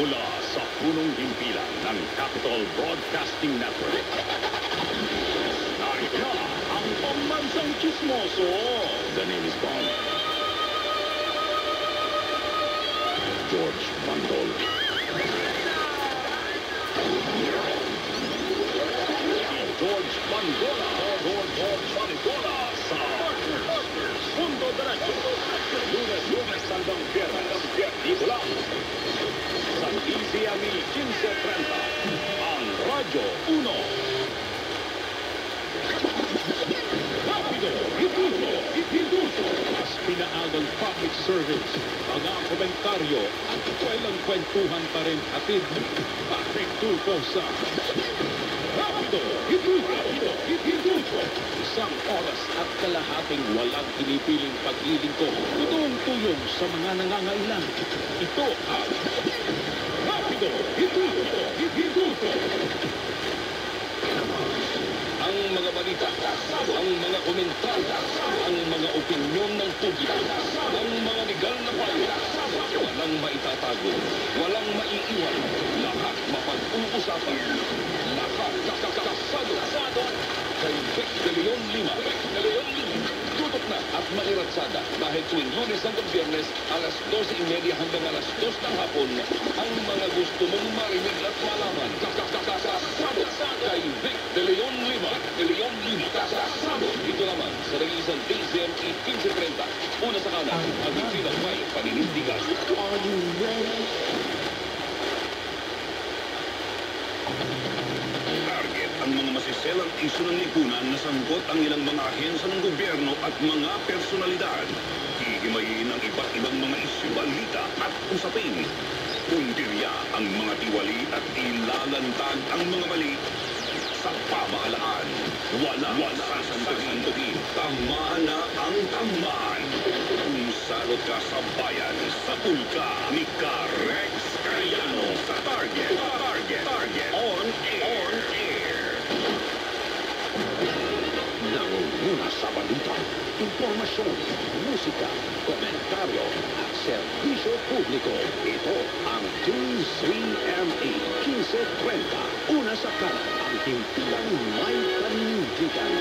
Mula sa punong himpilan ng Capital Broadcasting Network. Narito na ang pambansang chismoso. The name is Bond. George Bandol. George Bandola. George Bandola sa Partners. Punto Derecho. Lunes hanggang Biyernes. Dito lang. Sa DZME 1530. Ang Radyo 1. Rapido, ipinduso. Mas pinaagang public service. Mga komentaryo at kailang kwentuhan pa rin atid. Patrick Tulfo sa Rapido, ipinduso. Isang oras at kalahating walang pinipiling paglilingkod. Tutong-tuyong sa mga nangangailan. Ito ang Rapido, ipinduso. Ang mga balita, ang mga komentaryo, ang mga opinyon ng publiko, ang mga legal na payo, walang maitatago, walang maiiwan, lahat mapag-uusapan, lahat kasado kay Vic De Leon Lima. Tutok na at mairatsada dahil tuwing Lunes hanggang Biyernes, alas 12:30 hanggang alas 2 ng hapon, ang mga gusto mong marinig at malaman. Kasado kay Vic De Leon Lima. Kasado dito naman sa nag-iisang DZME 1530. Una sa kanan, ang isilang may paninindigan. Are you ready? Target ang mga masiselang isyu ng lipunan na sangkot ang ilang mga ahensya ng gobyerno at mga personalidad. Hihimayin ang iba't ibang mga isyu, balita at usapin. Puntirya ang mga tiwali at ilalantad ang mga mali sa pamahalaan. Wala sasantagin. Tamaan na ang tamaan. Kung salot ka sa bayan, sa pulka ni Rex Cayano sa Target. On air. Nangunguna sa balita, impormasyon, musika, komentaryo at serbisyo publiko. Ito ang DZME 1530. Una sa kanan, ang himpilang may panindigan.